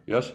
Yes?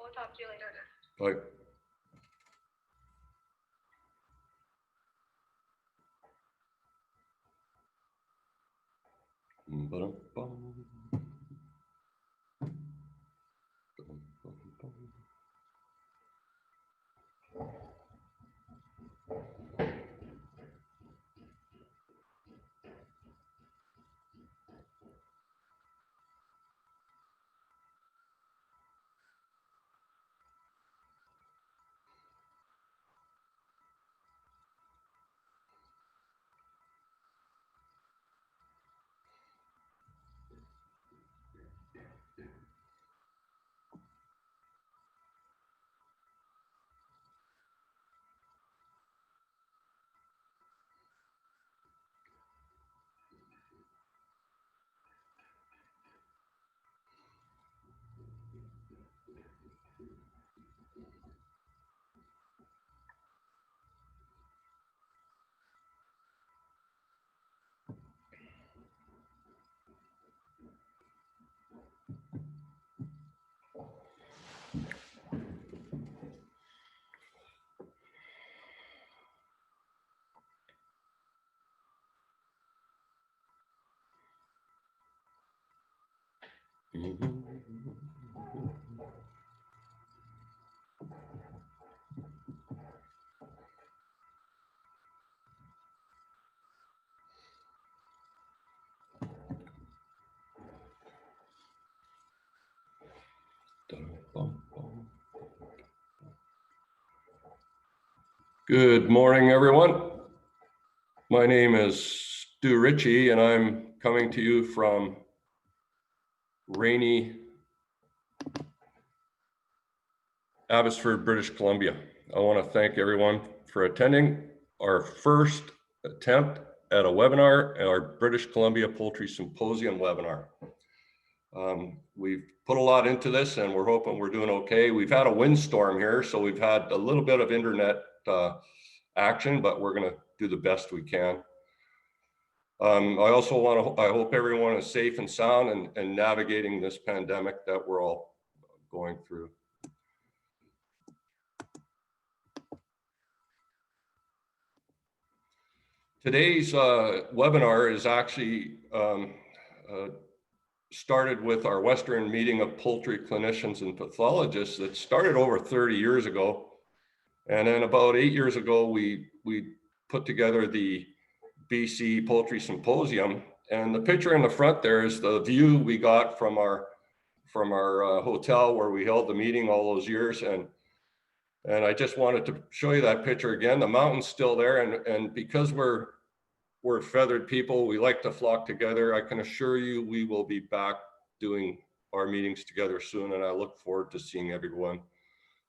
We'll talk to you later. Bye. Good morning, everyone. My name is Stu Ritchie, and I'm coming to you from rainy Abbotsford, British Columbia. I want to thank everyone for attending our first attempt at a webinar at our British Columbia Poultry Symposium webinar. We've put a lot into this and we're hoping we're doing okay. We've had a windstorm here, so we've had a little bit of internet action, but we're going to do the best we can. I hope everyone is safe and sound and navigating this pandemic that we're all going through. Today's webinar is actually started with our Western meeting of poultry clinicians and pathologists that started over 30 years ago. And then about 8 years ago, we put together the BC Poultry Symposium. And the picture in the front there is the view we got from our hotel where we held the meeting all those years. And I just wanted to show you that picture again. The mountain's still there, and because we're feathered people, we like to flock together. I can assure you we will be back doing our meetings together soon, and I look forward to seeing everyone.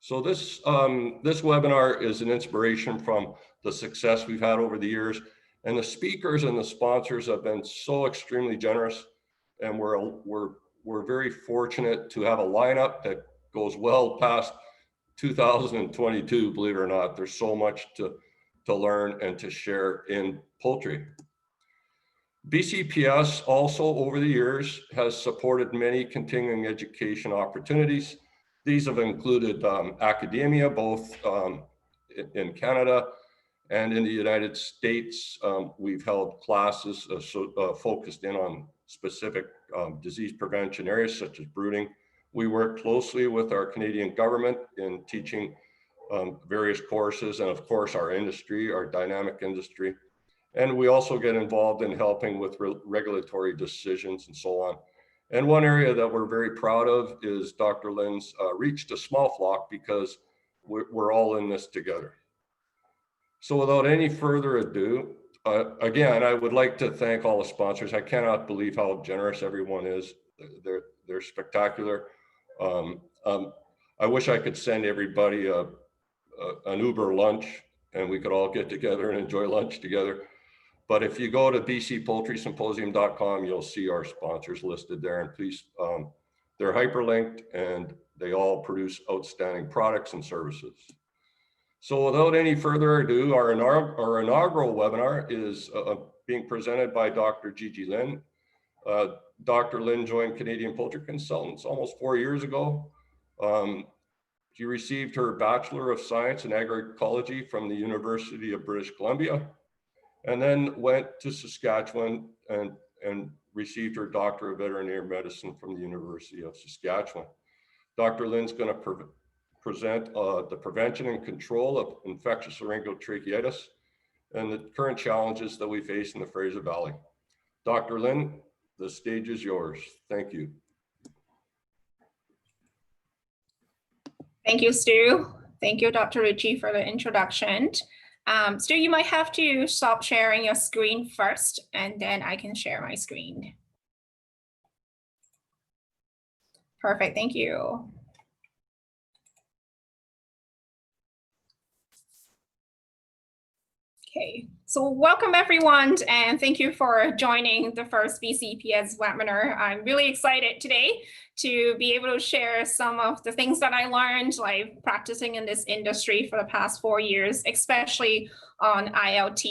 So this webinar is an inspiration from the success we've had over the years, and the speakers and the sponsors have been so extremely generous, and we're very fortunate to have a lineup that goes well past 2022, believe it or not. There's so much to learn and to share in poultry. BCPS also over the years has supported many continuing education opportunities. These have included academia, both in Canada and in the United States. We've held classes focused in on specific disease prevention areas such as brooding. We work closely with our Canadian government in teaching various courses, and of course our industry, our dynamic industry. And we also get involved in helping with regulatory decisions and so on. And one area that we're very proud of is Dr. Lynn's Reach to Small Flock, because we're all in this together. So without any further ado, again, I would like to thank all the sponsors. I cannot believe how generous everyone is. They're they're spectacular. I wish I could send everybody an Uber lunch and we could all get together and enjoy lunch together. But if you go to bcpoultrysymposium.com, you'll see our sponsors listed there, and please, they're hyperlinked and they all produce outstanding products and services. So without any further ado, our inaugural webinar is being presented by Dr. Gigi Lin. Dr. Lin joined Canadian Poultry Consultants almost 4 years ago. She received her Bachelor of Science in Agroecology from the University of British Columbia, and then went to Saskatchewan and received her Doctor of Veterinary Medicine from the University of Saskatchewan. Dr. Lin's going to present the prevention and control of infectious laryngotracheitis and the current challenges that we face in the Fraser Valley. Dr. Lin, the stage is yours. Thank you. Thank you, Stu. Thank you, Dr. Ritchie, for the introduction. Stu, you might have to stop sharing your screen first, and then I can share my screen. Perfect, thank you. Okay, so welcome everyone, and thank you for joining the first BCPS webinar. I'm really excited today to be able to share some of the things that I learned like practicing in this industry for the past 4 years, especially on ILT,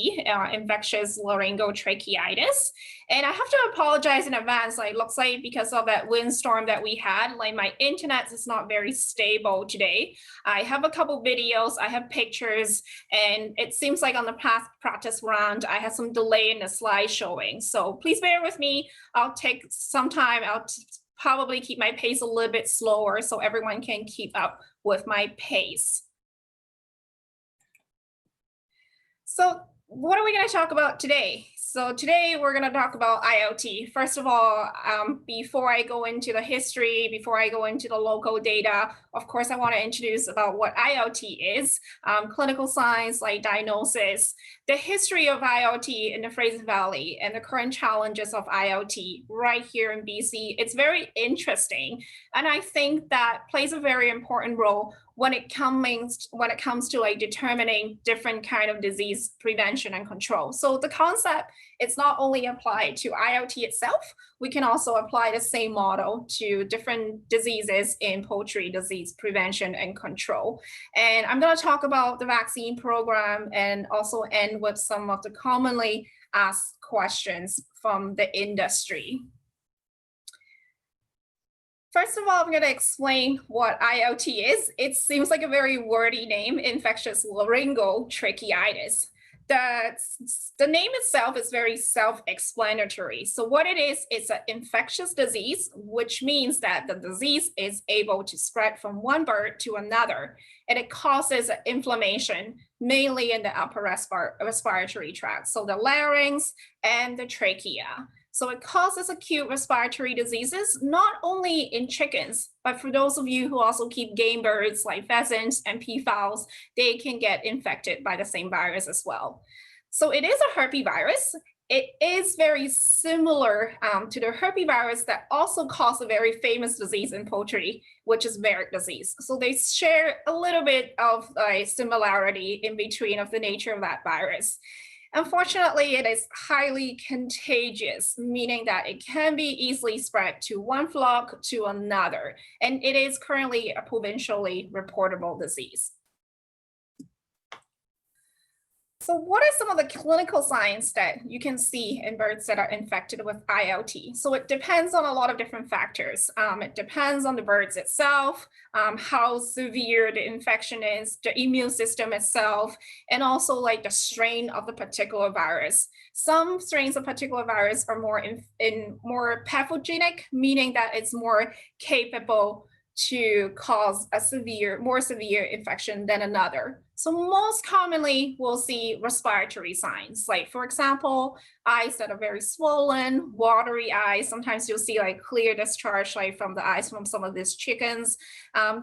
infectious laryngotracheitis. And I have to apologize in advance. Like, looks like because of that windstorm that we had, like my internet is not very stable today. I have a couple videos, I have pictures, and it seems like on the past practice round, I had some delay in the slide showing. So please bear with me. I'll take some time. I'll probably keep my pace a little bit slower so everyone can keep up with my pace. So what are we going to talk about today? So today we're going to talk about ILT. First of all, before I go into the history, before I go into the local data, of course, I want to introduce about what ILT is, clinical signs like diagnosis, the history of ILT in the Fraser Valley, and the current challenges of ILT right here in BC. It's very interesting, and I think that plays a very important role when it comes to like determining different kind of disease prevention and control. So the concept, it's not only applied to ILT itself, we can also apply the same model to different diseases in poultry disease prevention and control. And I'm going to talk about the vaccine program and also end with some of the commonly asked questions from the industry. First of all, I'm going to explain what ILT is. It seems like a very wordy name, infectious laryngotracheitis. The name itself is very self-explanatory. So what it is, it's an infectious disease, which means that the disease is able to spread from one bird to another, and it causes inflammation, mainly in the upper respiratory tract, so the larynx and the trachea. So it causes acute respiratory diseases, not only in chickens, but for those of you who also keep game birds like pheasants and peafowls, they can get infected by the same virus as well. So it is a herpesvirus. It is very similar to the herpesvirus that also caused a very famous disease in poultry, which is Varick disease. So they share a little bit of a similarity in between of the nature of that virus. Unfortunately, it is highly contagious, meaning that it can be easily spread to one flock to another, and it is currently a provincially reportable disease. So what are some of the clinical signs that you can see in birds that are infected with ILT? So it depends on a lot of different factors. It depends on the birds itself, how severe the infection is, the immune system itself, and also like the strain of the particular virus. Some strains of particular virus are more pathogenic, meaning that it's more capable to cause a more severe infection than another. So most commonly, we'll see respiratory signs, like for example, eyes that are very swollen, watery eyes. Sometimes you'll see like clear discharge like from the eyes from some of these chickens,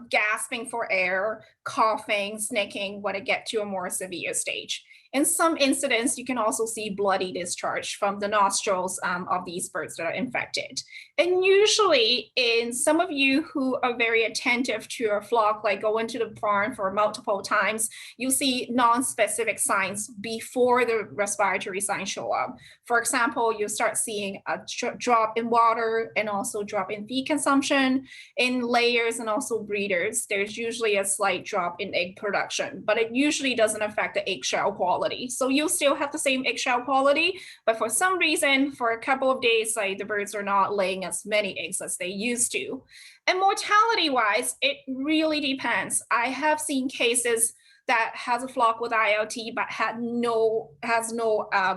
gasping for air, coughing, sneaking when it gets to a more severe stage. In some incidents, you can also see bloody discharge from the nostrils of these birds that are infected. And usually in some of you who are very attentive to your flock, like go into the barn for multiple times, you see non-specific signs before the respiratory signs show up. For example, you start seeing a drop in water and also drop in feed consumption. In layers and also breeders, there's usually a slight drop in egg production, but it usually doesn't affect the eggshell quality. So you'll still have the same eggshell quality, but for some reason, for a couple of days, like the birds are not laying as many eggs as they used to. And mortality wise, it really depends. I have seen cases that has a flock with ILT but has no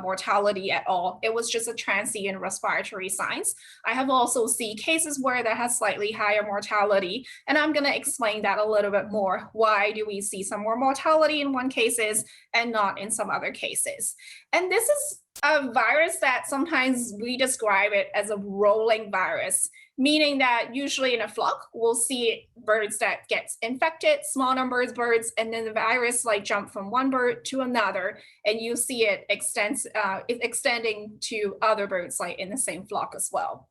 mortality at all. It was just a transient respiratory signs. I have also seen cases where that has slightly higher mortality, and I'm gonna explain that a little bit more. Why do we see some more mortality in one cases and not in some other cases? And this is a virus that sometimes we describe it as a rolling virus, meaning that usually in a flock, we'll see birds that gets infected, small numbers birds, and then the virus like jump from one bird to another, and you see it extending to other birds like in the same flock as well.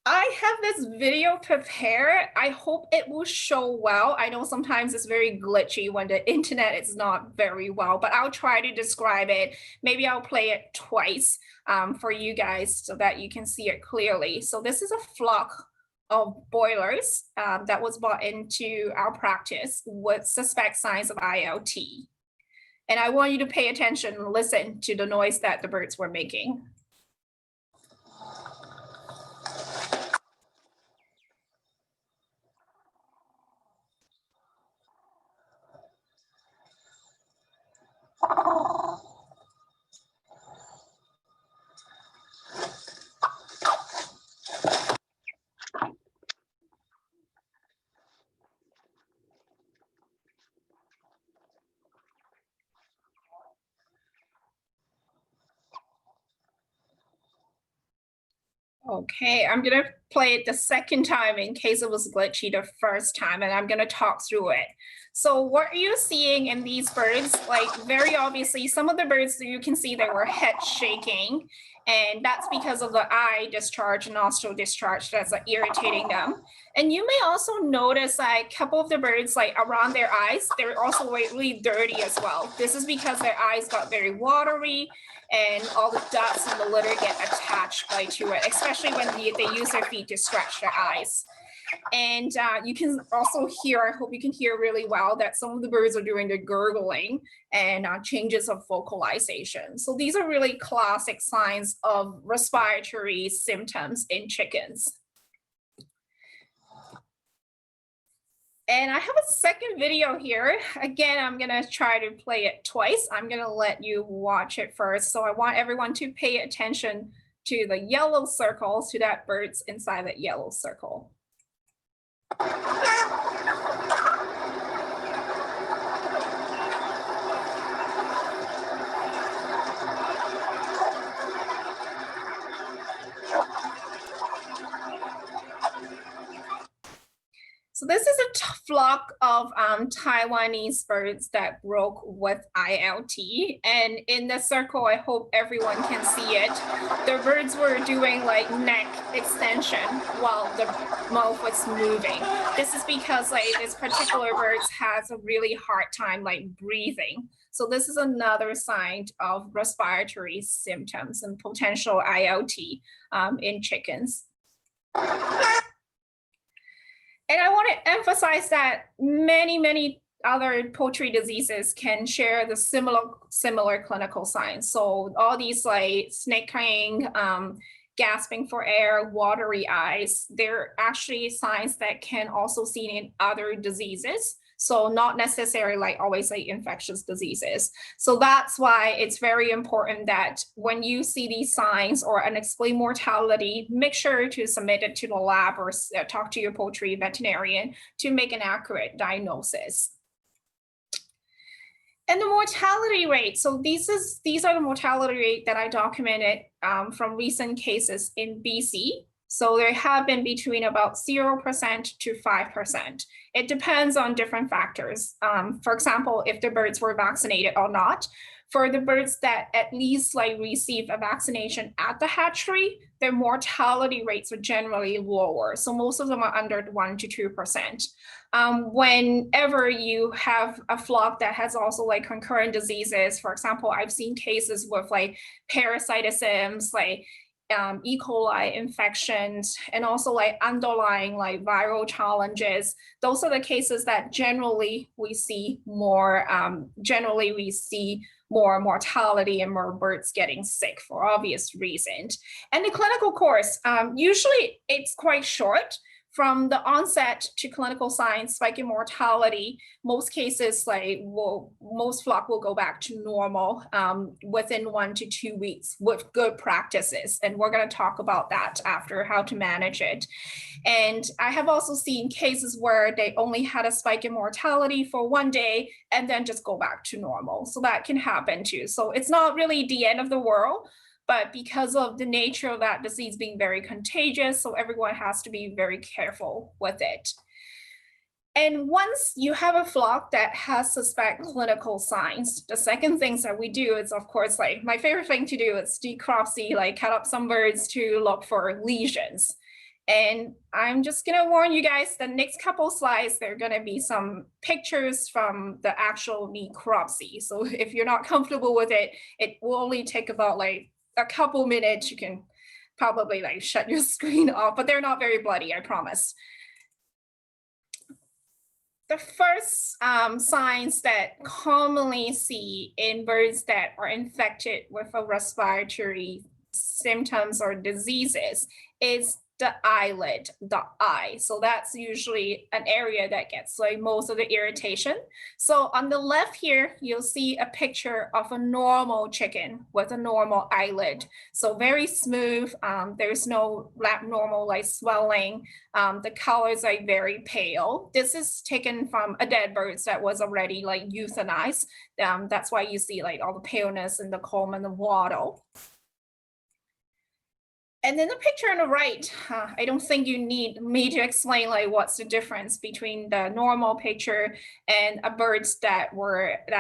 I have this video prepared. I hope it will show well. I know sometimes it's very glitchy when the internet is not very well, but I'll try to describe it. Maybe I'll play it twice for you guys so that you can see it clearly. So this is a flock of boilers that was brought into our practice with suspect signs of ILT. And I want you to pay attention and listen to the noise that the birds were making. Okay, I'm gonna play it the second time in case it was glitchy the first time, and I'm gonna talk through it. So what are you seeing in these birds? Like very obviously, some of the birds you can see they were head shaking, and that's because of the eye discharge, nostril discharge that's irritating them. And you may also notice like a couple of the birds like around their eyes, they're also really dirty as well. This is because their eyes got very watery and all the dust and the litter get attached to it, especially when they use their feet to scratch their eyes. And you can also hear, I hope you can hear really well, that some of the birds are doing the gurgling and changes of vocalization. So these are really classic signs of respiratory symptoms in chickens. And I have a second video here. Again, I'm gonna try to play it twice. I'm gonna let you watch it first. So I want everyone to pay attention to the yellow circle, to that bird's inside that yellow circle. So this is a flock of Taiwanese birds that broke with ILT. And in the circle, I hope everyone can see it. The birds were doing like neck extension while the mouth was moving. This is because like this particular bird has a really hard time like breathing. So this is another sign of respiratory symptoms and potential ILT in chickens. And I want to emphasize that many other poultry diseases can share the similar clinical signs. So all these like snaking, gasping for air, watery eyes, they're actually signs that can also be seen in other diseases. So not necessarily like always like infectious diseases. So that's why it's very important that when you see these signs or unexplained mortality, make sure to submit it to the lab or talk to your poultry veterinarian to make an accurate diagnosis. And the mortality rate. So these are the mortality rate that I documented from recent cases in BC. So they have been between about 0% to 5%. It depends on different factors. For example, if the birds were vaccinated or not. For the birds that at least like receive a vaccination at the hatchery, their mortality rates are generally lower. So most of them are under 1% to 2%. Whenever you have a flock that has also like concurrent diseases, for example, I've seen cases with like parasitisms, like E. coli infections, and also like underlying like viral challenges. Those are the cases that generally we see more, more mortality and more birds getting sick for obvious reasons. And the clinical course, usually it's quite short. From the onset to clinical signs, spike in mortality, most cases most flock will go back to normal within 1 to 2 weeks with good practices. And we're going to talk about that after, how to manage it. And I have also seen cases where they only had a spike in mortality for 1 day and then just go back to normal. So that can happen too. So it's not really the end of the world, but because of the nature of that disease being very contagious, so everyone has to be very careful with it. And once you have a flock that has suspect clinical signs, the second things that we do is, of course, like my favorite thing to do is decropsy, like cut up some birds to look for lesions. And I'm just gonna warn you guys, the next couple slides, there are gonna be some pictures from the actual necropsy. So if you're not comfortable with it, it will only take about like a couple minutes. You can probably like shut your screen off, but they're not very bloody, I promise. The first signs that commonly see in birds that are infected with a respiratory symptoms or diseases is the eyelid, the eye. So that's usually an area that gets like most of the irritation. So on the left here, you'll see a picture of a normal chicken with a normal eyelid. So very smooth. There's no abnormal like swelling. The colors are very pale. This is taken from a dead bird that was already like euthanized. That's why you see like all the paleness in the comb and the wattle. And then the picture on the right, I don't think you need me to explain like what's the difference between the normal picture and a bird that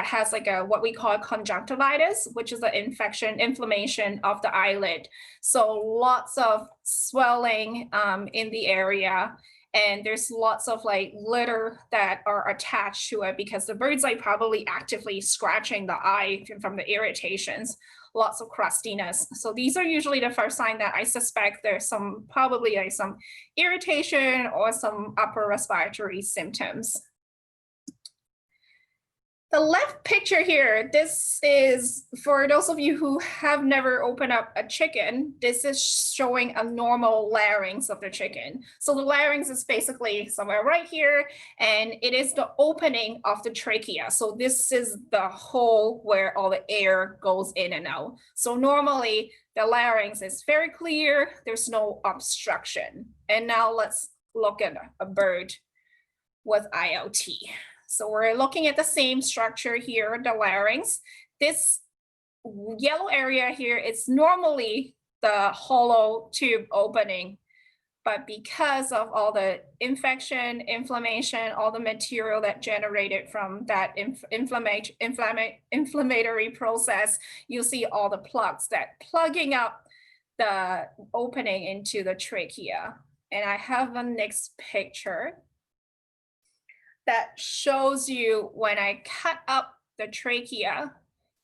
has like a what we call conjunctivitis, which is an inflammation of the eyelid. So lots of swelling in the area. And there's lots of like litter that are attached to it because the bird's like probably actively scratching the eye from the irritations. Lots of crustiness. So these are usually the first sign that I suspect there's probably like some irritation or some upper respiratory symptoms. The left picture here, this is for those of you who have never opened up a chicken, this is showing a normal larynx of the chicken. So the larynx is basically somewhere right here, and it is the opening of the trachea. So this is the hole where all the air goes in and out. So normally the larynx is very clear, there's no obstruction. And now let's look at a bird with ILT. So we're looking at the same structure here, the larynx. This yellow area here is normally the hollow tube opening, but because of all the infection, inflammation, all the material that generated from that inflammatory process, you'll see all the plugs that plugging up the opening into the trachea. And I have the next picture that shows you when I cut up the trachea,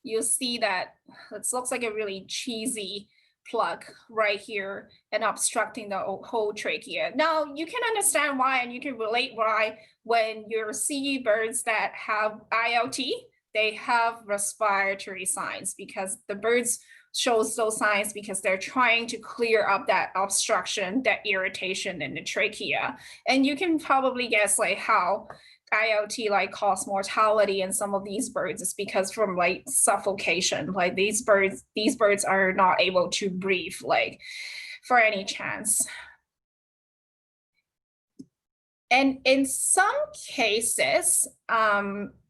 you'll see that it looks like a really cheesy plug right here and obstructing the whole trachea. Now you can understand why, and you can relate why when you see birds that have ILT, they have respiratory signs because the birds shows those signs because they're trying to clear up that obstruction, that irritation in the trachea. And you can probably guess like how ILT like cause mortality in some of these birds is because from like suffocation, like these birds are not able to breathe like for any chance. And in some cases,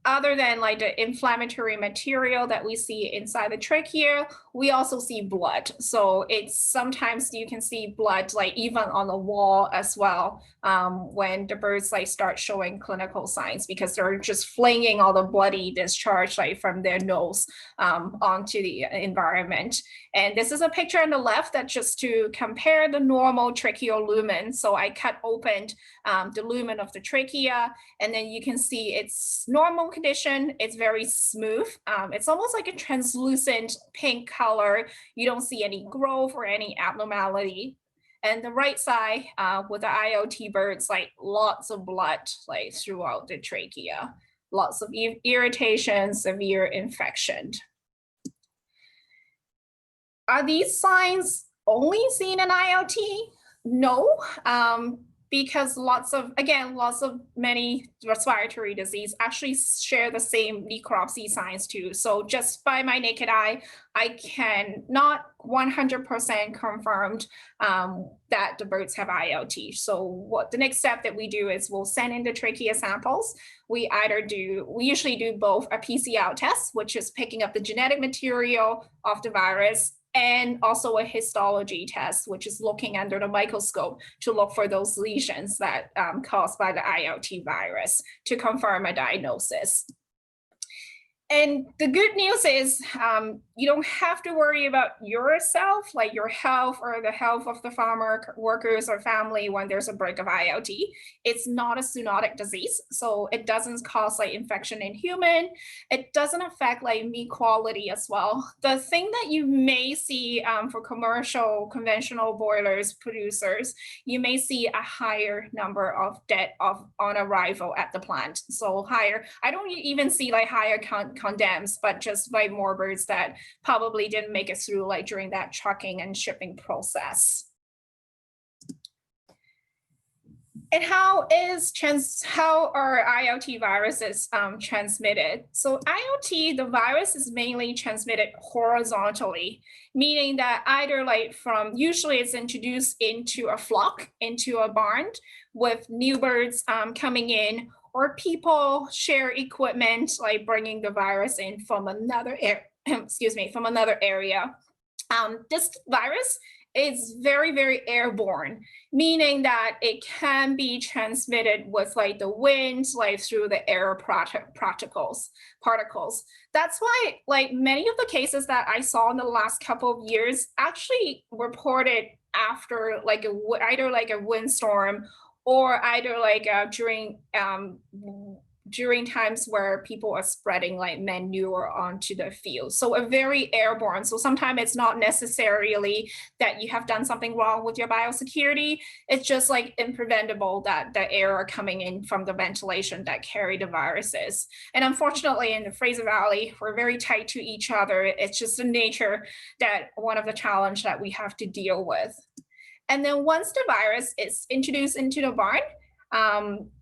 other than like the inflammatory material that we see inside the trachea, we also see blood. So it's sometimes you can see blood like even on the wall as well when the birds like start showing clinical signs, because they're just flinging all the bloody discharge like from their nose onto the environment. And this is a picture on the left that just to compare the normal tracheal lumen. So I cut open the lumen of the trachea, and then you can see it's normal condition. It's very smooth. It's almost like a translucent pink color. You don't see any growth or any abnormality. And the right side with the ILT birds, like lots of blood like throughout the trachea, lots of irritation, severe infection. Are these signs only seen in ILT? No, because lots of many respiratory disease actually share the same necropsy signs too. So just by my naked eye, I can not 100% confirmed that the birds have ILT. So what the next step that we do is we'll send in the trachea samples. We usually do both a PCR test, which is picking up the genetic material of the virus, and also a histology test, which is looking under the microscope to look for those lesions that caused by the ILT virus to confirm a diagnosis. And the good news is you don't have to worry about yourself, like your health or the health of the farmer workers or family when there's a break of ILT. It's not a zoonotic disease, so it doesn't cause like infection in human. It doesn't affect like meat quality as well. The thing that you may see for commercial conventional broilers producers, you may see a higher number of dead on arrival at the plant. So higher, I don't even see like higher condemns, but just like more birds that probably didn't make it through like during that trucking and shipping process. And how are ILT viruses transmitted? So ILT, the virus is mainly transmitted horizontally, meaning that either like usually it's introduced into a flock, into a barn with new birds coming in, or people share equipment, like bringing the virus in from another area. This virus is very, very airborne, meaning that it can be transmitted with like the wind, like through the air particles. That's why like many of the cases that I saw in the last couple of years actually reported after like either like a windstorm or either like during times where people are spreading like manure onto the field. So a very airborne. So sometimes it's not necessarily that you have done something wrong with your biosecurity. It's just like impreventable that the air are coming in from the ventilation that carry the viruses. And unfortunately in the Fraser Valley, we're very tight to each other. It's just the nature that one of the challenge that we have to deal with. And then once the virus is introduced into the barn,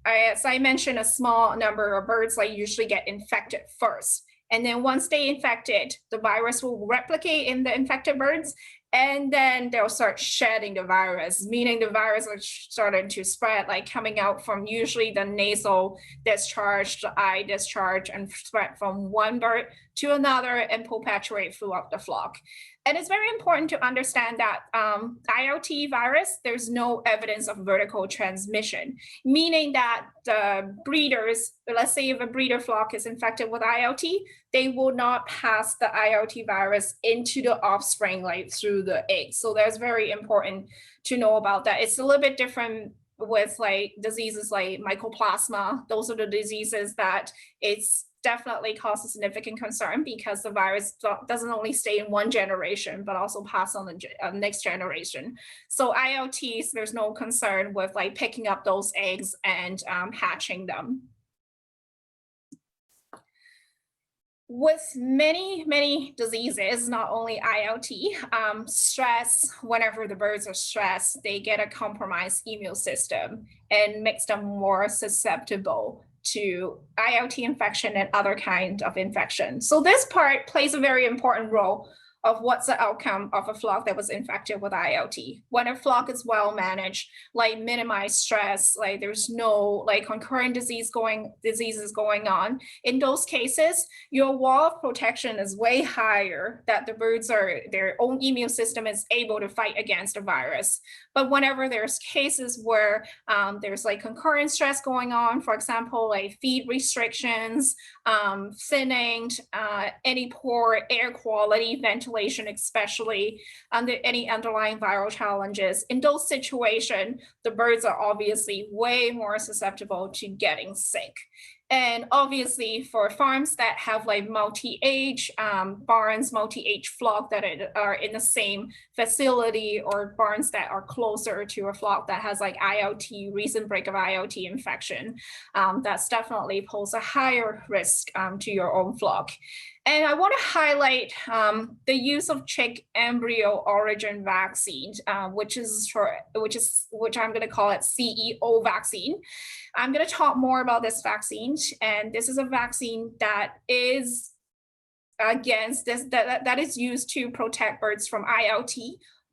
as I mentioned, a small number of birds like usually get infected first. And then once they infected, the virus will replicate in the infected birds, and then they'll start shedding the virus, meaning the virus is starting to spread, like coming out from usually the nasal discharge, the eye discharge, and spread from one bird to another and perpetuate throughout the flock. And it's very important to understand that ILT virus, there's no evidence of vertical transmission, meaning that the breeders, let's say if a breeder flock is infected with ILT, they will not pass the ILT virus into the offspring like through the eggs. So that's very important to know about that. It's a little bit different with like diseases like mycoplasma. Those are the diseases that it's definitely causes significant concern because the virus doesn't only stay in one generation, but also pass on the next generation. So ILTs, there's no concern with like picking up those eggs and hatching them. With many diseases, not only ILT, stress, whenever the birds are stressed, they get a compromised immune system and makes them more susceptible to ILT infection and other kinds of infection. So this part plays a very important role of what's the outcome of a flock that was infected with ILT. When a flock is well managed, like minimize stress, like there's no like concurrent diseases going on, in those cases, your wall of protection is way higher, that the birds their own immune system is able to fight against the virus. But whenever there's cases where there's like concurrent stress going on, for example, like feed restrictions, thinning, any poor air quality, ventilation especially, under any underlying viral challenges, in those situations, the birds are obviously way more susceptible to getting sick. And obviously for farms that have like multi-age barns, multi-age flock that are in the same facility, or barns that are closer to a flock that has like ILT, recent break of ILT infection, that's definitely pose a higher risk to your own flock. And I want to highlight the use of chick embryo origin vaccine, which I'm going to call it CEO vaccine. I'm going to talk more about this vaccine, and this is a vaccine that is against this, that is used to protect birds from ILT.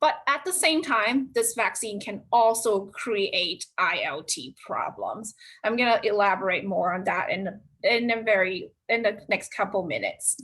But at the same time, this vaccine can also create ILT problems. I'm going to elaborate more on that in the next couple minutes.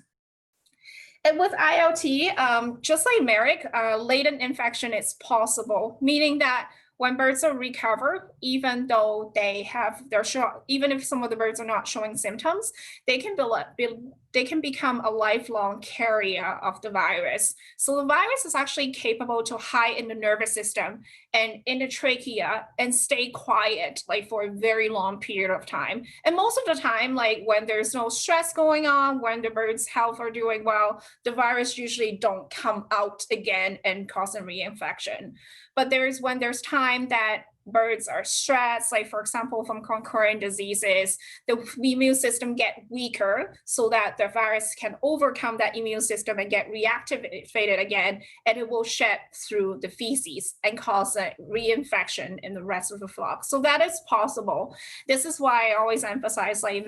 And with ILT, just like Merrick, latent infection is possible, meaning that when birds are recovered, even though even if some of the birds are not showing symptoms, they can become a lifelong carrier of the virus. So the virus is actually capable to hide in the nervous system and in the trachea and stay quiet like for a very long period of time. And most of the time, like when there's no stress going on, when the bird's health are doing well, the virus usually don't come out again and cause a reinfection. But when there's time that birds are stressed, like for example, from concurrent diseases, the immune system get weaker so that the virus can overcome that immune system and get reactivated again, and it will shed through the feces and cause a reinfection in the rest of the flock. So that is possible. This is why I always emphasize like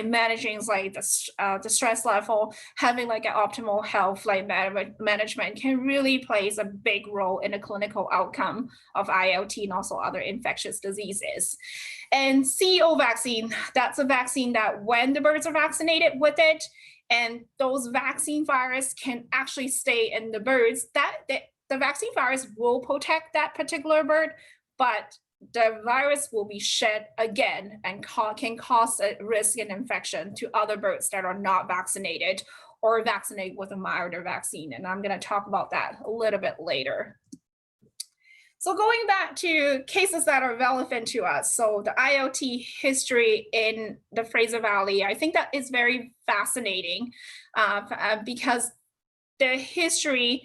managing like the stress level, having like an optimal health like management can really plays a big role in the clinical outcome of ILT and also other infectious diseases. And CEO vaccine, that's a vaccine that when the birds are vaccinated with it, and those vaccine virus can actually stay in the birds, the vaccine virus will protect that particular bird, but the virus will be shed again and can cause a risk and infection to other birds that are not vaccinated or vaccinated with a milder vaccine. And I'm going to talk about that a little bit later. So going back to cases that are relevant to us. So the ILT history in the Fraser Valley, I think that is very fascinating because the history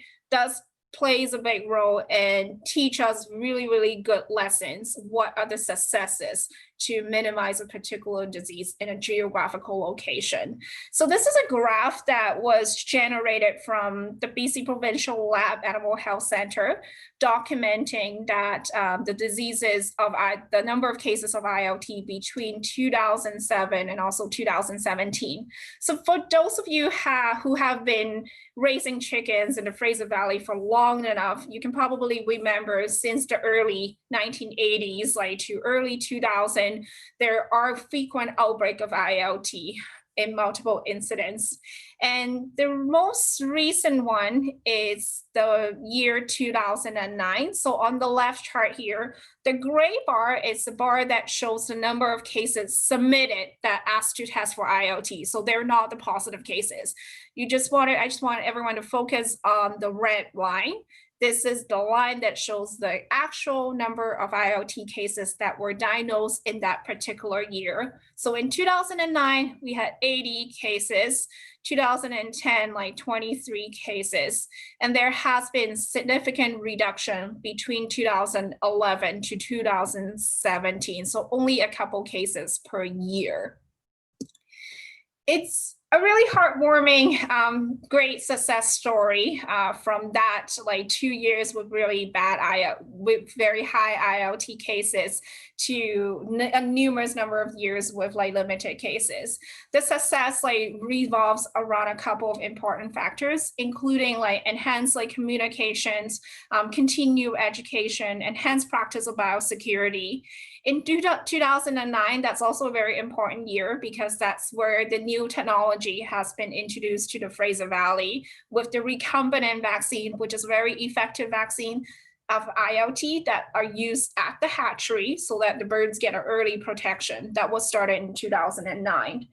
plays a big role and teach us really, really good lessons. What are the successes to minimize a particular disease in a geographical location? So this is a graph that was generated from the BC Provincial Lab Animal Health Center, documenting that the number of cases of ILT between 2007 and also 2017. So for those of you who have been raising chickens in the Fraser Valley for long enough, you can probably remember since the early 1980s, like to early 2000, there are frequent outbreak of ILT in multiple incidents. And the most recent one is the year 2009. So on the left chart here, the gray bar is the bar that shows the number of cases submitted that asked to test for ILT. So they're not the positive cases. I just want everyone to focus on the red line. This is the line that shows the actual number of ILT cases that were diagnosed in that particular year. So in 2009, we had 80 cases, 2010, like 23 cases. And there has been significant reduction between 2011 to 2017. So only a couple cases per year. It's a really heartwarming, great success story from that, like 2 years with really bad with very high ILT cases to a numerous number of years with like limited cases. The success like revolves around a couple of important factors, including like enhanced like communications, continued education, enhanced practice of biosecurity. In 2009, that's also a very important year because that's where the new technology has been introduced to the Fraser Valley with the recombinant vaccine, which is a very effective vaccine of ILT that are used at the hatchery so that the birds get an early protection. That was started in 2009.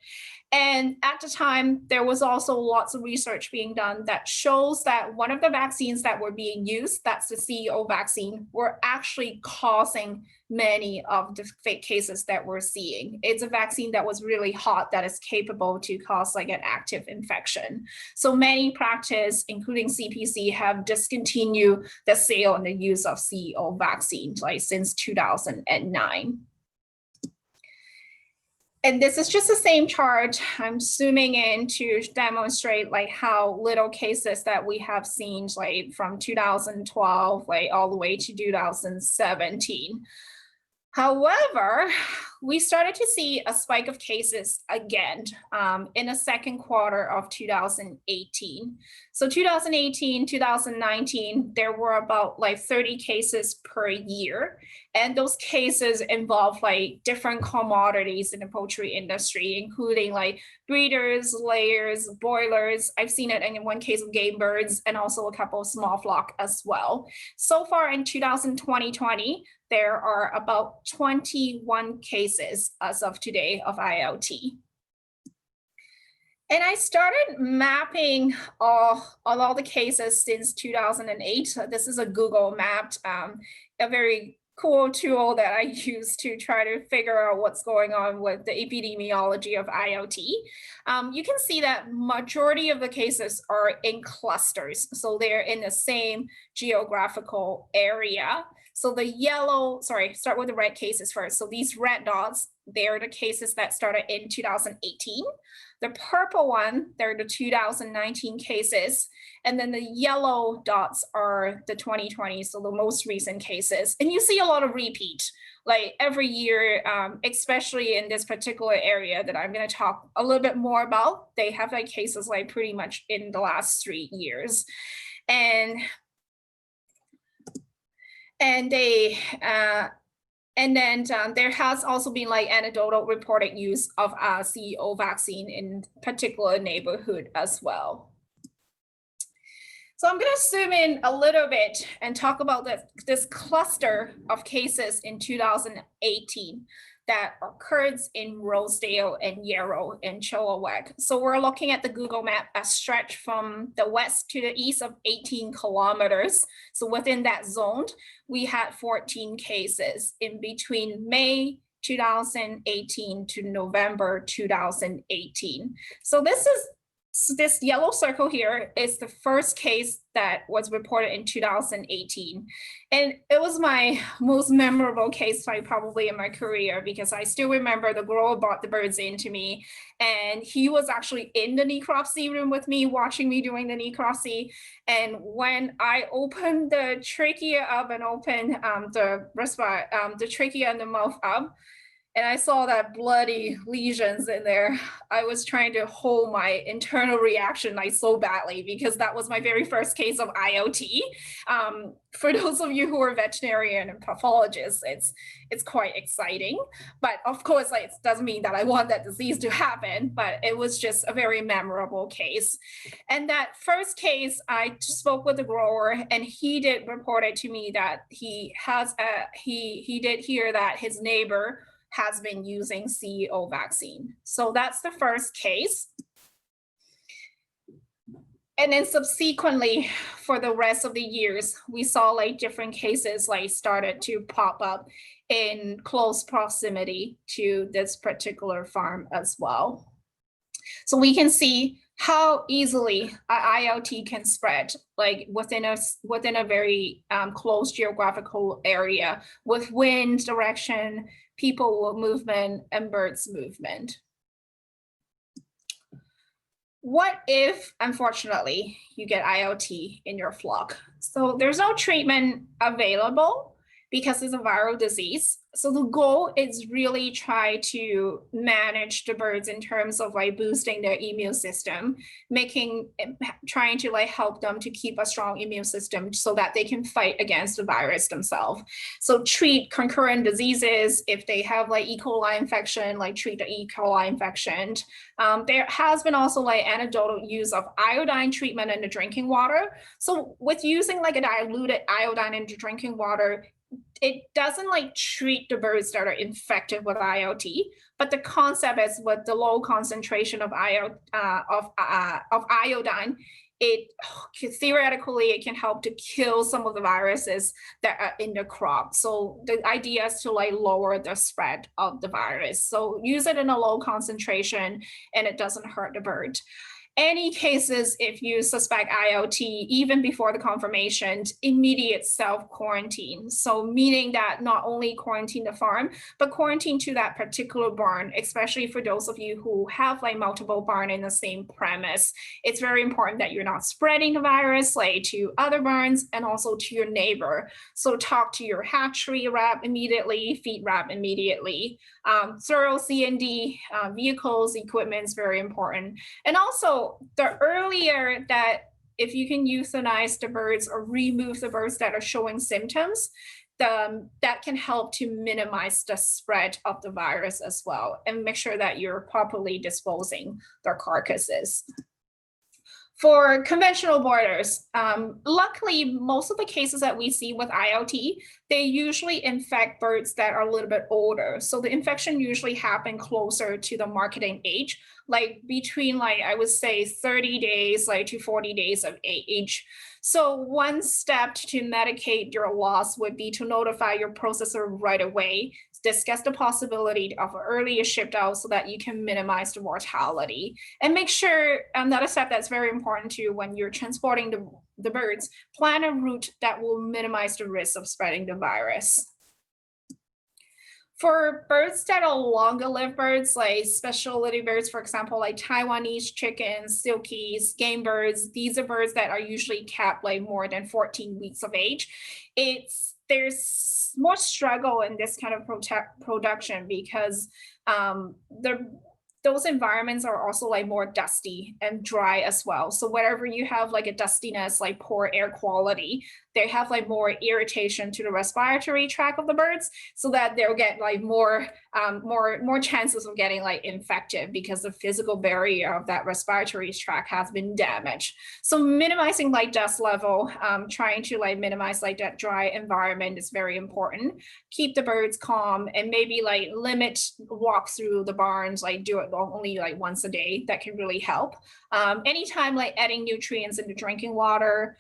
And at the time, there was also lots of research being done that shows that one of the vaccines that were being used, that's the CEO vaccine, were actually causing many of the fake cases that we're seeing. It's a vaccine that was really hot that is capable to cause like an active infection. So many practice, including CPC, have discontinued the sale and the use of CEO vaccines like since 2009. And this is just the same chart I'm zooming in to demonstrate like how little cases that we have seen like from 2012 like all the way to 2017. However, we started to see a spike of cases again in the second quarter of 2018. So 2018, 2019, there were about like 30 cases per year. And those cases involve like different commodities in the poultry industry, including like breeders, layers, boilers. I've seen it in one case of game birds and also a couple of small flock as well. So far in 2020, there are about 21 cases as of today of ILT. And I started mapping all the cases since 2008. This is a Google mapped, a very cool tool that I use to try to figure out what's going on with the epidemiology of ILT. You can see that majority of the cases are in clusters. So they're in the same geographical area. So the yellow, start with the red cases first. So these red dots, they're the cases that started in 2018. The purple one, they're the 2019 cases. And then the yellow dots are the 2020, so the most recent cases. And you see a lot of repeat, like every year, especially in this particular area that I'm gonna talk a little bit more about. They have like cases like pretty much in the last 3 years. And then there has also been like anecdotal reported use of CEO vaccine in particular neighborhood as well. So I'm going to zoom in a little bit and talk about this cluster of cases in 2018 that occurred in Rosedale and Yarrow and Chilliwack. So we're looking at the Google map a stretch from the west to the east of 18 kilometers. So within that zone, we had 14 cases in between May 2018 to November 2018. So this yellow circle here is the first case that was reported in 2018. And it was my most memorable case probably in my career because I still remember the grower brought the birds into me and he was actually in the necropsy room with me, watching me doing the necropsy. And when I opened the trachea up and opened the trachea and the mouth up, and I saw that bloody lesions in there, I was trying to hold my internal reaction like so badly because that was my very first case of ILT. For those of you who are veterinarian and pathologists, it's quite exciting. But of course, like, it doesn't mean that I want that disease to happen, but it was just a very memorable case. And that first case, I spoke with the grower and he did report it to me that he did hear that his neighbor has been using CEO vaccine. So that's the first case. And then subsequently, for the rest of the years, we saw like different cases like started to pop up in close proximity to this particular farm as well. So we can see how easily ILT can spread like within a very close geographical area with wind direction, people movement, and birds movement. what if, unfortunately, you get ILT in your flock? So there's no treatment available because it's a viral disease. So the goal is really try to manage the birds in terms of like boosting their immune system, trying to like help them to keep a strong immune system so that they can fight against the virus themselves. So treat concurrent diseases. If they have like E. coli infection, like treat the E. coli infection. There has been also like anecdotal use of iodine treatment in the drinking water. So with using like a diluted iodine in the drinking water, it doesn't like treat the birds that are infected with ILT, but the concept is with the low concentration of iodine, it theoretically it can help to kill some of the viruses that are in the crop. So the idea is to like lower the spread of the virus. So use it in a low concentration and it doesn't hurt the bird. Any cases, if you suspect ILT, even before the confirmation, immediate self-quarantine. So meaning that not only quarantine the farm, but quarantine to that particular barn, especially for those of you who have like multiple barns in the same premise. It's very important that you're not spreading the virus like to other barns and also to your neighbor. So talk to your hatchery rep immediately, feed rep immediately. Thorough C&D vehicles, equipment is very important. And also the earlier that if you can euthanize the birds or remove the birds that are showing symptoms, that can help to minimize the spread of the virus as well and make sure that you're properly disposing their carcasses. For conventional boarders, luckily, most of the cases that we see with ILT, they usually infect birds that are a little bit older. So the infection usually happen closer to the marketing age, like between like, I would say 30 days like to 40 days of age. So one step to medicate your loss would be to notify your processor right away, discuss the possibility of earlier shipped out so that you can minimize the mortality. And make sure, another step that's very important too, when you're transporting the birds, plan a route that will minimize the risk of spreading the virus. For birds that are longer lived birds, like specialty birds, for example, like Taiwanese chickens, silkies, game birds, these are birds that are usually kept like more than 14 weeks of age. There's more struggle in this kind of production because those environments are also like more dusty and dry as well. So wherever you have like a dustiness, like poor air quality, they have like more irritation to the respiratory tract of the birds, so that they'll get like more chances of getting like infected because the physical barrier of that respiratory tract has been damaged. So minimizing like dust level, trying to like minimize like that dry environment is very important. Keep the birds calm and maybe like limit walks through the barns, like do it only like once a day. That can really help. Anytime like adding nutrients into drinking water,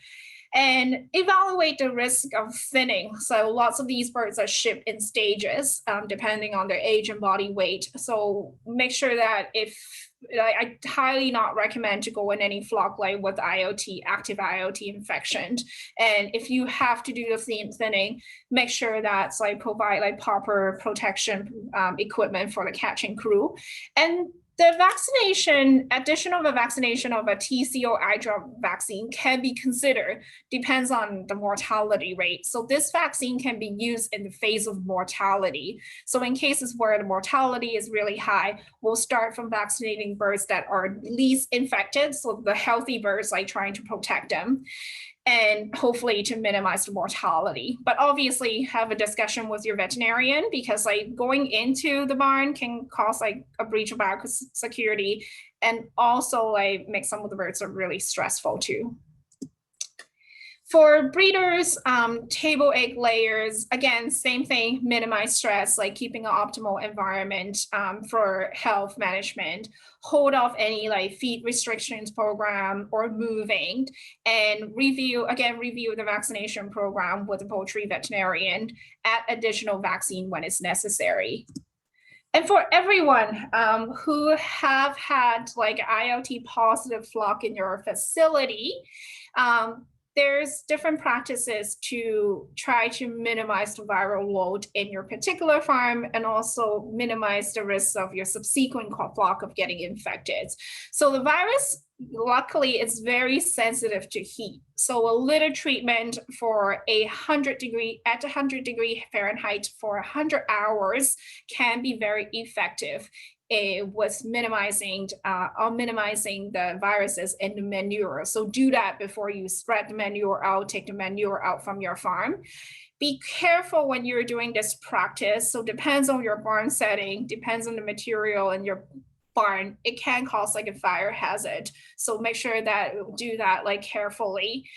and evaluate the risk of thinning. So lots of these birds are shipped in stages, depending on their age and body weight. So make sure that I highly not recommend to go in any flock like with ILT, active ILT infection. And if you have to do the thinning, make sure that's like provide like proper protection equipment for the catching crew. And the vaccination, addition of a vaccination of a TCO eye drop vaccine can be considered, depends on the mortality rate. So this vaccine can be used in the phase of mortality. So in cases where the mortality is really high, we'll start from vaccinating birds that are least infected. So the healthy birds, like trying to protect them, and hopefully to minimize the mortality. But obviously have a discussion with your veterinarian, because like going into the barn can cause like a breach of biosecurity, and also like make some of the birds are really stressful too. For breeders, table egg layers, again, same thing, minimize stress, like keeping an optimal environment for health management, hold off any like feed restrictions program or moving, and review the vaccination program with a poultry veterinarian, add additional vaccine when it's necessary. And for everyone who have had like ILT positive flock in your facility, there's different practices to try to minimize the viral load in your particular farm and also minimize the risks of your subsequent flock of getting infected. So the virus luckily it's very sensitive to heat. So a little treatment for 100 degree Fahrenheit for 100 hours can be very effective with minimizing the viruses in the manure. So do that before you spread the manure out, take the manure out from your farm. Be careful when you're doing this practice. So depends on your barn setting, depends on the material in your barn. It can cause like a fire hazard. So make sure that do that like carefully.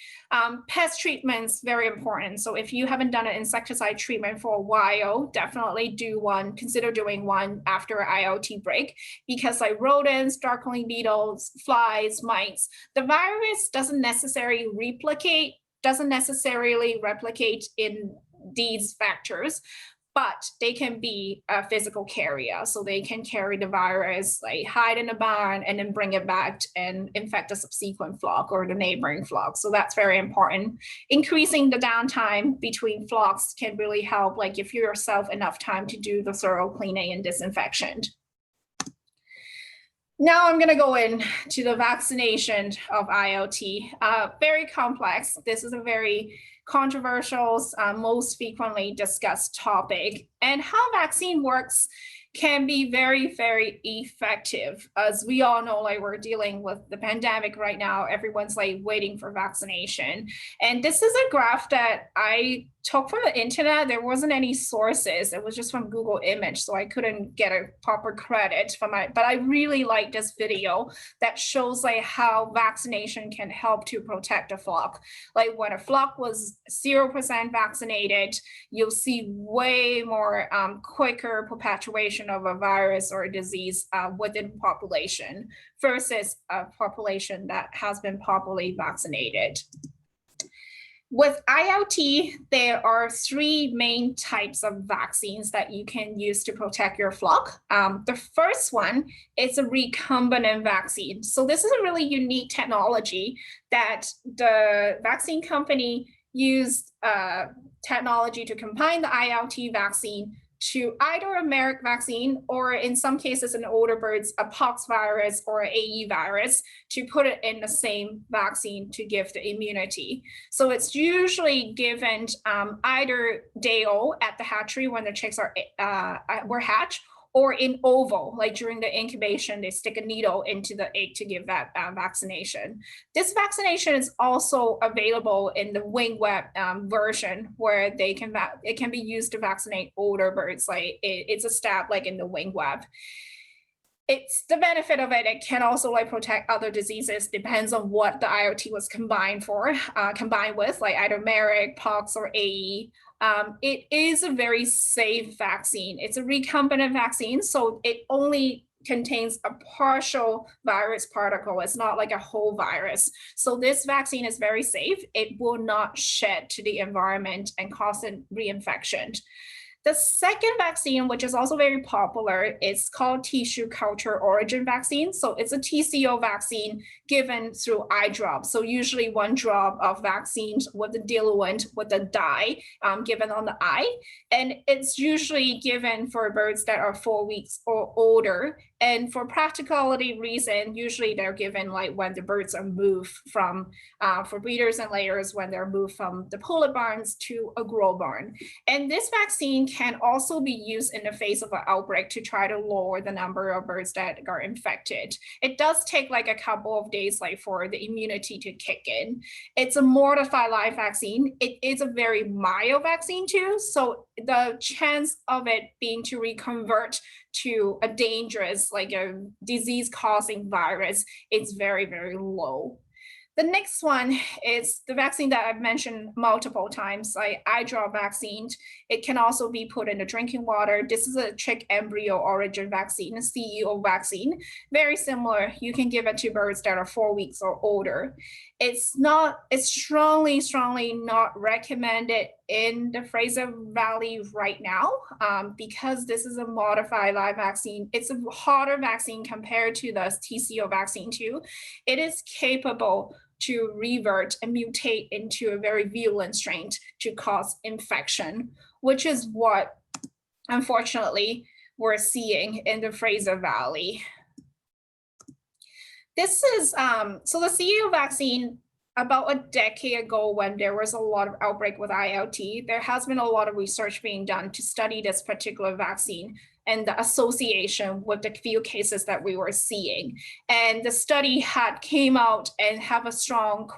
Pest treatments, very important. So if you haven't done an insecticide treatment for a while, definitely do one, consider doing one after ILT break, because like rodents, darkling beetles, flies, mites, the virus doesn't necessarily replicate in these factors, but they can be a physical carrier. So they can carry the virus, like hide in the barn and then bring it back and infect a subsequent flock or the neighboring flock. So that's very important. Increasing the downtime between flocks can really help, like give yourself enough time to do the thorough cleaning and disinfection. Now I'm going to go into the vaccination of ILT. Very complex. This is a very controversial, most frequently discussed topic. And how vaccine works can be very, very effective. As we all know, like we're dealing with the pandemic right now, everyone's like waiting for vaccination. And this is a graph that I took from the internet. There wasn't any sources. It was just from Google image. So I couldn't get a proper credit for but I really like this video that shows like how vaccination can help to protect a flock. Like when a flock was 0% vaccinated, you'll see way more quicker perpetuation of a virus or a disease within population versus a population that has been properly vaccinated. With ILT, there are 3 main types of vaccines that you can use to protect your flock. The first one is a recombinant vaccine. So this is a really unique technology that the vaccine company used technology to combine the ILT vaccine to either a Merck vaccine or in some cases in older birds, a pox virus or an AE virus, to put it in the same vaccine to give the immunity. So it's usually given either day 0 at the hatchery when the chicks were hatched, or in oval, like during the incubation, they stick a needle into the egg to give that vaccination. This vaccination is also available in the wing web version, where it can be used to vaccinate older birds. Like it's a stab like in the wing web. It's the benefit of it. It can also like protect other diseases, depends on what the ILT was combined with, like either Merck, pox, or AE. It is a very safe vaccine. It's a recombinant vaccine, so it only contains a partial virus particle. It's not like a whole virus. So this vaccine is very safe. It will not shed to the environment and cause a reinfection. The second vaccine, which is also very popular, is called tissue culture origin vaccine. So it's a TCO vaccine given through eye drops. So usually 1 drop of vaccines with a diluent with a dye given on the eye. And it's usually given for birds that are 4 weeks or older. And for practicality reason, usually they're given like when the birds are moved from, for breeders and layers, when they're moved from the pullet barns to a grow barn. And this vaccine can also be used in the face of an outbreak to try to lower the number of birds that are infected. It does take like a couple of days like for the immunity to kick in. It's a mortified live vaccine. It is a very mild vaccine too. So the chance of it being to reconvert to a dangerous, like a disease-causing virus, it's very, very low. The next one is the vaccine that I've mentioned multiple times, like eye drop vaccine. It can also be put in the drinking water. This is a chick embryo origin vaccine, a CEO vaccine. Very similar. You can give it to birds that are 4 weeks or older. It's strongly not recommended in the Fraser Valley right now because this is a modified live vaccine. It's a harder vaccine compared to the TCO vaccine too. It is capable to revert and mutate into a very virulent strain to cause infection, which is what, unfortunately, we're seeing in the Fraser Valley. This is, so the CEO vaccine, about a decade ago when there was a lot of outbreak with ILT, there has been a lot of research being done to study this particular vaccine and the association with the few cases that we were seeing. And the study had came out and have a strong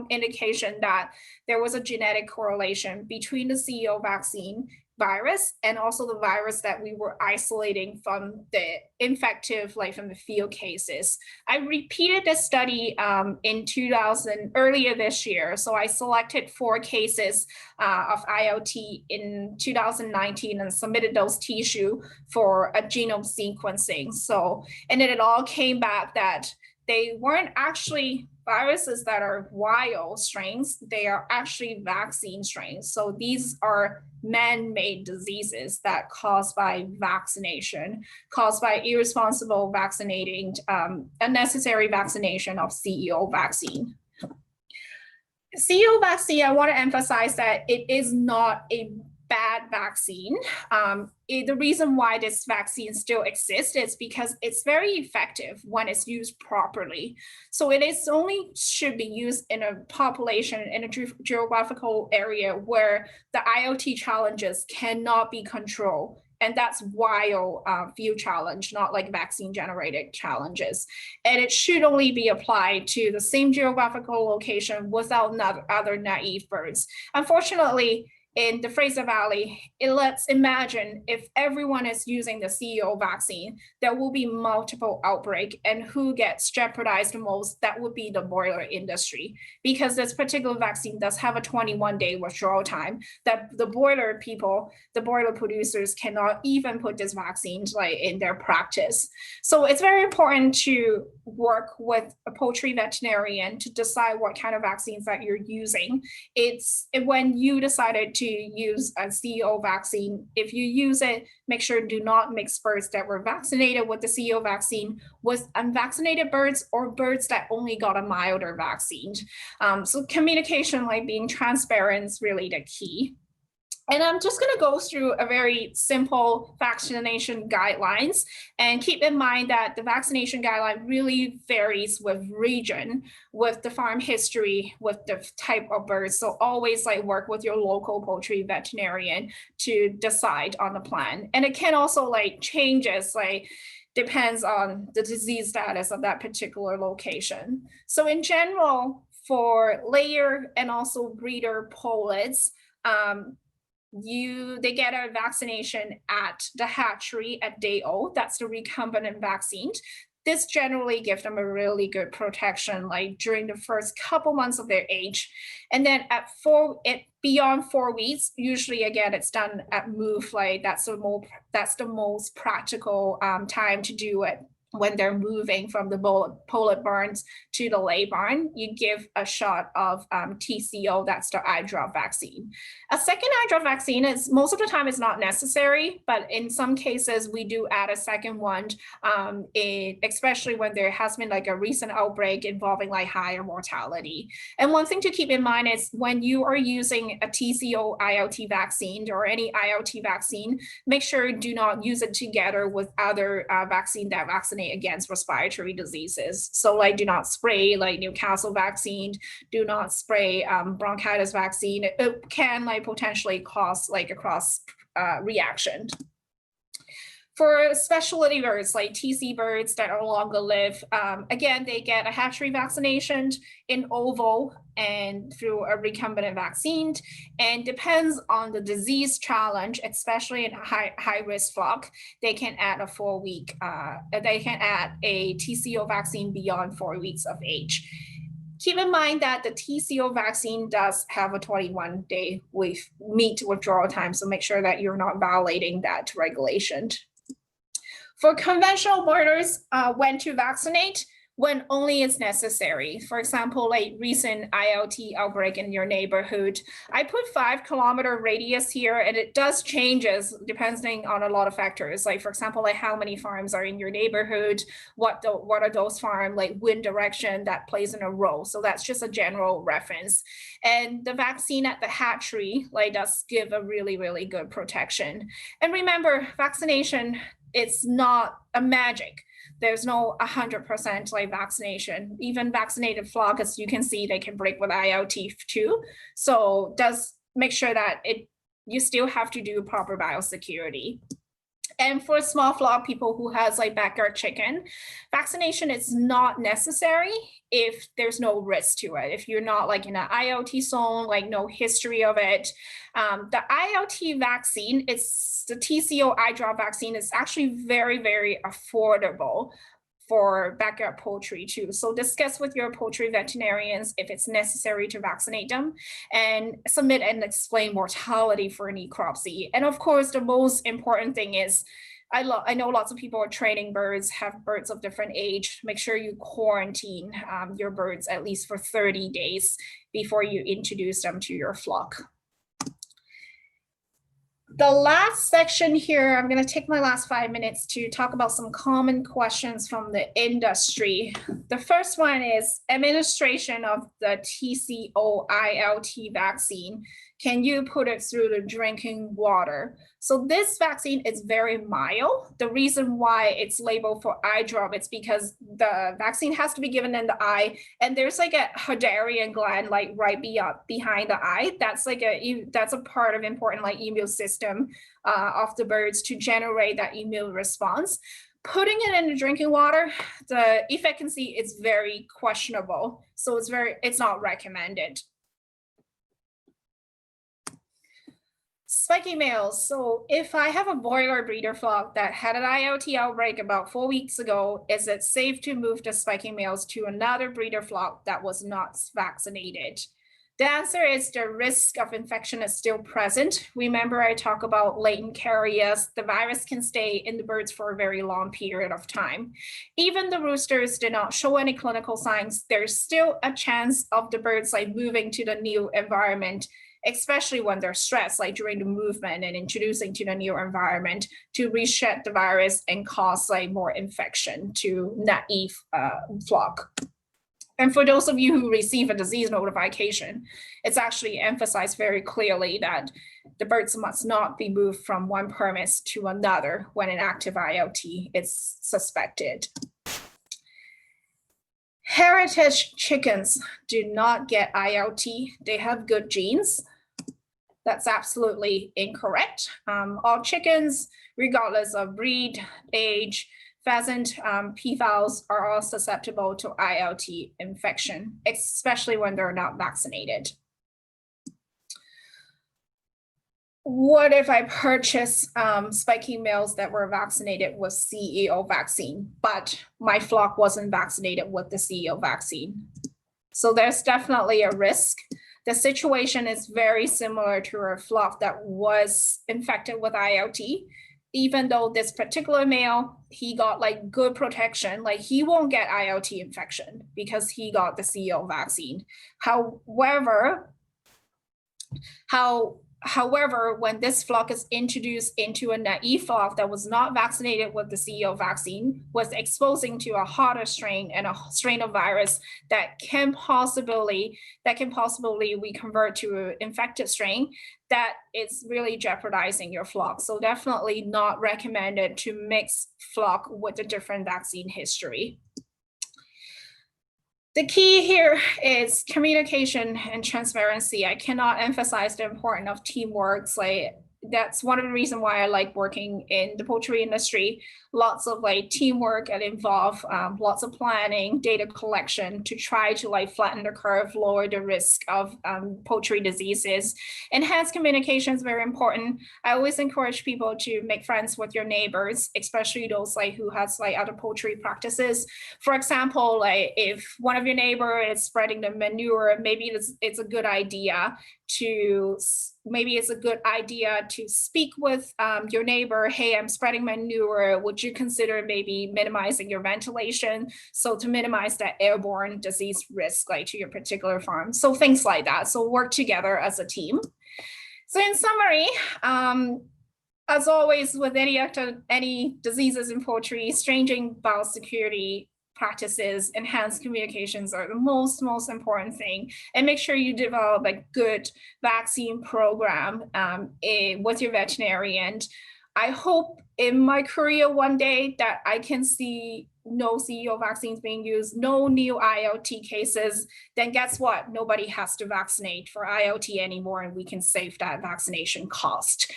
indication that there was a genetic correlation between the CEO vaccine virus and also the virus that we were isolating from the infective, like from the field cases. I repeated this study in 2000 earlier this year. So I selected 4 cases of ILT in 2019 and submitted those tissue for a genome sequencing. So, and then it all came back that they weren't actually viruses that are wild strains, they are actually vaccine strains. So these are man-made diseases that caused by vaccination, caused by irresponsible vaccinating, unnecessary vaccination of CEO vaccine. CEO vaccine, I want to emphasize that it is not a bad vaccine. The reason why this vaccine still exists is because it's very effective when it's used properly. So it is only should be used in a population, in a geographical area where the ILT challenges cannot be controlled. And that's wild field challenge, not like vaccine generated challenges. And it should only be applied to the same geographical location without other naive birds. Unfortunately, in the Fraser Valley, let's imagine if everyone is using the CEO vaccine, there will be multiple outbreaks, and who gets jeopardized the most, that would be the broiler industry, because this particular vaccine does have a 21-day withdrawal time that the broiler people, the broiler producers cannot even put this vaccine like in their practice. So it's very important to work with a poultry veterinarian to decide what kind of vaccines that you're using. It's when you decided to use a CEO vaccine, if you use it, make sure do not mix birds that were vaccinated with the CEO vaccine with unvaccinated birds or birds that only got a milder vaccine. So communication, like being transparent, is really the key. And I'm just going to go through a very simple vaccination guidelines, and keep in mind that the vaccination guideline really varies with region, with the farm history, with the type of birds. So always like work with your local poultry veterinarian to decide on the plan. And it can also like changes, like depends on the disease status of that particular location. So in general, for layer and also breeder pullets, they get a vaccination at the hatchery at day 0. That's the recombinant vaccine. This generally gives them a really good protection, like during the first couple months of their age. And then at beyond 4 weeks, usually again, it's done at move, like that's the most practical time to do it. When they're moving from the pullet barns to the lay barn, you give a shot of TCO, that's the eye drop vaccine. A second eye drop vaccine is most of the time is not necessary, but in some cases we do add a second one, especially when there has been like a recent outbreak involving like higher mortality. And one thing to keep in mind is when you are using a TCO ILT vaccine or any ILT vaccine, make sure you do not use it together with other vaccine that vaccinate against respiratory diseases. So like do not spray like Newcastle vaccine, do not spray bronchitis vaccine. It can like potentially cause like a cross reaction. For specialty birds like TC birds that are longer lived, again, they get a hatchery vaccination in oval and through a recombinant vaccine, and depends on the disease challenge, especially in a high risk flock, they can add a 4-week, they can add a TCO vaccine beyond 4 weeks of age. Keep in mind that the TCO vaccine does have a 21-day meat withdrawal time, so make sure that you're not violating that regulation. For conventional broilers, when to vaccinate, when only it's necessary. For example, like recent ILT outbreak in your neighborhood, I put 5-kilometer radius here, and it does changes depending on a lot of factors. Like for example, like how many farms are in your neighborhood, what are those farms, like wind direction, that plays in a role. So that's just a general reference. And the vaccine at the hatchery like does give a really, really good protection. And remember, vaccination it's not a magic. There's no 100% like vaccination. Even vaccinated flock, as you can see, they can break with ILT too. So does make sure that you still have to do proper biosecurity. And for small flock people who has like backyard chicken, vaccination is not necessary if there's no risk to it. If you're not like in an ILT zone, like no history of it. The ILT vaccine, it's the TCO eye drop vaccine, is actually very, very affordable for backyard poultry too. So discuss with your poultry veterinarians if it's necessary to vaccinate them, and submit and explain mortality for necropsy. And of course, the most important thing is, I know lots of people are training birds, have birds of different age. Make sure you quarantine your birds at least for 30 days before you introduce them to your flock. The last section here, I'm going to take my last 5 minutes to talk about some common questions from the industry. The first one is administration of the TCO ILT vaccine. Can you put it through the drinking water? So this vaccine is very mild. The reason why it's labeled for eye drop, it's because the vaccine has to be given in the eye, and there's like a Hadarian gland like right behind the eye. That's a part of important like immune system of the birds to generate that immune response. Putting it in the drinking water, the efficacy is very questionable. So it's not recommended. Spiky males. So if I have a broiler breeder flock that had an ILT outbreak about 4 weeks ago, is it safe to move the spiky males to another breeder flock that was not vaccinated? The answer is the risk of infection is still present. Remember, I talk about latent carriers. The virus can stay in the birds for a very long period of time. Even the roosters did not show any clinical signs. There's still a chance of the birds like moving to the new environment, especially when they're stressed, like during the movement and introducing to the new environment, to reshed the virus and cause like more infection to naive flock. And for those of you who receive a disease notification, it's actually emphasized very clearly that the birds must not be moved from one premise to another when an active ILT is suspected. Heritage chickens do not get ILT. They have good genes. That's absolutely incorrect. All chickens, regardless of breed, age, pheasant, peafowls are all susceptible to ILT infection, especially when they're not vaccinated. What if I purchase spiky males that were vaccinated with CEO vaccine, but my flock wasn't vaccinated with the CEO vaccine? So there's definitely a risk. The situation is very similar to a flock that was infected with ILT. Even though this particular male, he got like good protection, like he won't get ILT infection because he got the CEO vaccine. However, when this flock is introduced into a naive flock that was not vaccinated with the CEO vaccine, was exposing to a hotter strain and a strain of virus that can possibly we convert to an infected strain, that is really jeopardizing your flock. So definitely not recommended to mix flock with a different vaccine history. The key here is communication and transparency. I cannot emphasize the importance of teamwork. That's one of the reasons why I like working in the poultry industry. Lots of like teamwork and involve lots of planning, data collection to try to like flatten the curve, lower the risk of poultry diseases. Enhanced communication is very important. I always encourage people to make friends with your neighbors, especially those like who has like other poultry practices. For example, like if one of your neighbor is spreading the manure, maybe it's a good idea to speak with your neighbor. Hey, I'm spreading manure. Would you consider maybe minimizing your ventilation? So to minimize that airborne disease risk like to your particular farm. So things like that. So work together as a team. So in summary, as always with any diseases in poultry, stringent biosecurity practices, enhanced communications are the most important thing, and make sure you develop a good vaccine program with your veterinarian. I hope in my career one day that I can see no CEO vaccines being used, no new ILT cases, then guess what? Nobody has to vaccinate for ILT anymore, and we can save that vaccination cost.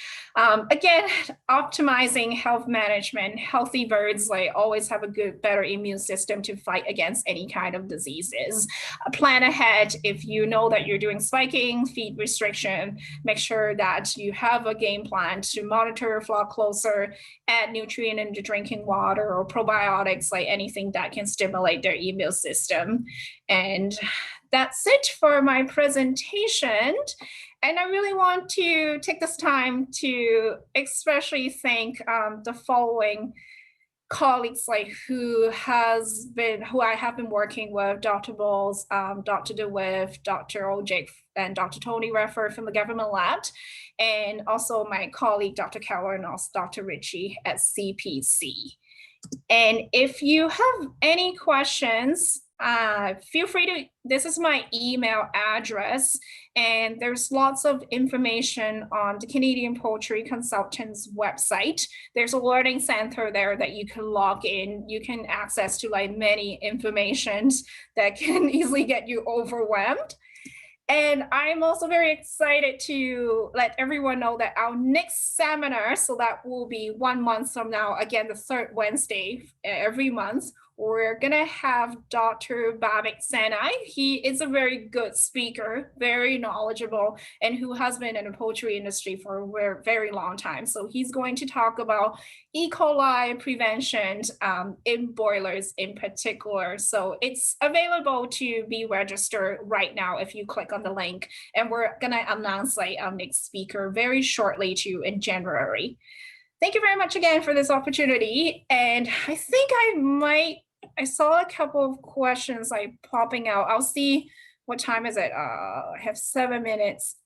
Again, optimizing health management, healthy birds like always have a good, better immune system to fight against any kind of diseases. Plan ahead. If you know that you're doing spiking, feed restriction, make sure that you have a game plan to monitor your flock closer, add nutrient into drinking water or probiotics, like anything that can stimulate their immune system. And that's it for my presentation. And I really want to take this time to especially thank the following colleagues like who I have been working with, Dr. Bowles, Dr. DeWitt, Dr. Ojik, and Dr. Tony Reffer from the government lab, and also my colleague, Dr. Keller, and also Dr. Ritchie at CPC. And if you have any questions, feel free to, this is my email address, and there's lots of information on the Canadian Poultry Consultants website. There's a learning center there that you can log in. You can access to like many informations that can easily get you overwhelmed. And I'm also very excited to let everyone know that our next seminar, so that will be 1 month from now, again, the third Wednesday every month, we're gonna have Dr. Babak Sanai. He is a very good speaker, very knowledgeable, and who has been in the poultry industry for a very long time. So he's going to talk about E. coli prevention in broilers in particular. So it's available to be registered right now if you click on the link. And we're gonna announce like our next speaker very shortly too in January. Thank you very much again for this opportunity. And I think I saw a couple of questions like popping out. I'll see what time is it. I have 7 minutes.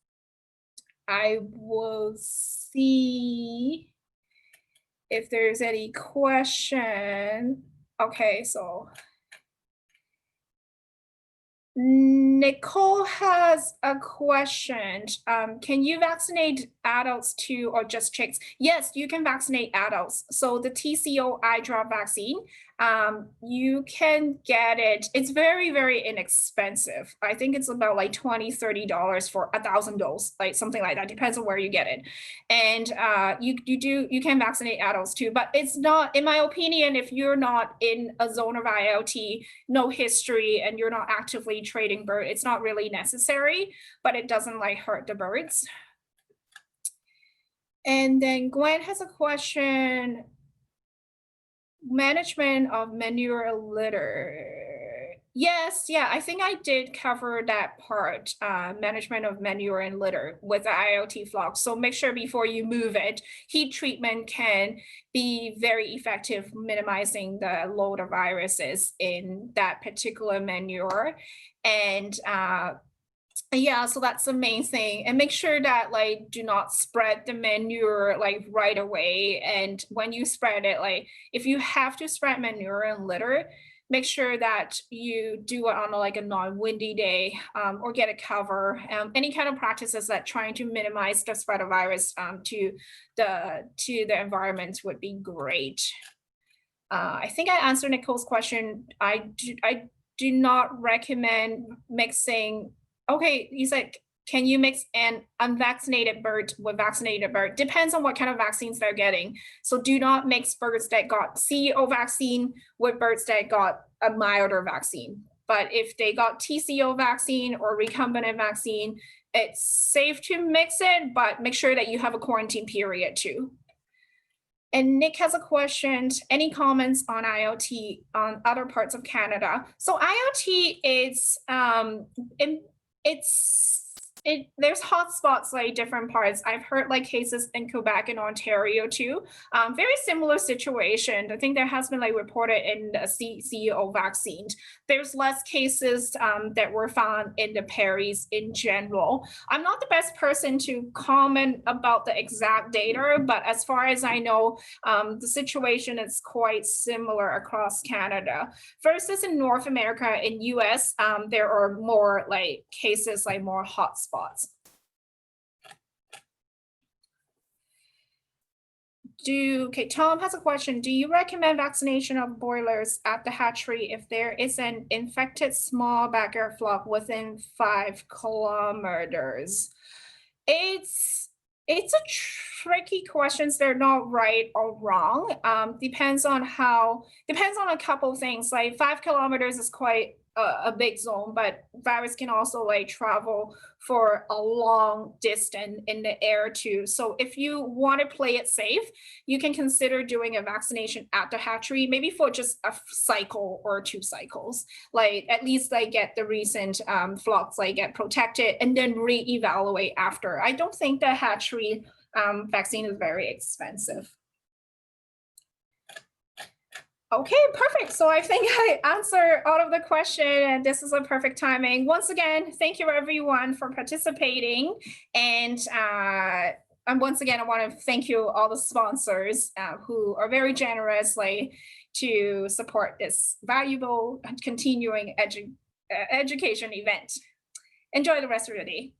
I will see if there's any question. Okay, so Nicole has a question. Can you vaccinate adults too or just chicks? Yes, you can vaccinate adults. So the TCO eye drop vaccine, you can get it. It's very, very inexpensive. I think it's about like $20, $30 for 1,000 doses, like something like that. Depends on where you get it. And you can vaccinate adults too, but it's not, in my opinion, if you're not in a zone of ILT, no history, and you're not actively trading bird, it's not really necessary, but it doesn't like hurt the birds. And then Gwen has a question. Management of manure litter. Yes, yeah, I think I did cover that part, management of manure and litter with the ILT flock. So make sure before you move it, heat treatment can be very effective minimizing the load of viruses in that particular manure. And yeah, so that's the main thing. And make sure that like do not spread the manure like right away. And when you spread it, like if you have to spread manure and litter, make sure that you do it on like a non-windy day, or get a cover. Any kind of practices that trying to minimize the spread of virus to the environment would be great. I think I answered Nicole's question. I do not recommend mixing. Okay, he's like, can you mix an unvaccinated bird with vaccinated bird? Depends on what kind of vaccines they're getting. So do not mix birds that got CEO vaccine with birds that got a milder vaccine. But if they got TCO vaccine or recombinant vaccine, it's safe to mix it, but make sure that you have a quarantine period too. And Nick has a question. Any comments on ILT on other parts of Canada? So ILT is there's hotspots like different parts. I've heard like cases in Quebec and Ontario too. Very similar situation. I think there has been like reported in the CEO vaccine. There's less cases that were found in the prairies in general. I'm not the best person to comment about the exact data, but as far as I know, the situation is quite similar across Canada. Versus in North America, in US, there are more like cases, like more hotspots. Okay, Tom has a question. Do you recommend vaccination of broilers at the hatchery if there is an infected small backyard flock within 5 kilometers? It's a tricky question. They're not right or wrong. Depends on a couple things. Like 5 kilometers is quite a big zone, but virus can also like travel for a long distance in the air too. So if you want to play it safe, you can consider doing a vaccination at the hatchery, maybe for just a cycle or 2 cycles. Like at least like get the recent flocks like get protected and then reevaluate after. I don't think the hatchery vaccine is very expensive. Okay, perfect. So I think I answered all of the question and this is a perfect timing. Once again, thank you everyone for participating. And once again, I want to thank you all the sponsors who are very generously to support this valuable and continuing education event. Enjoy the rest of your day.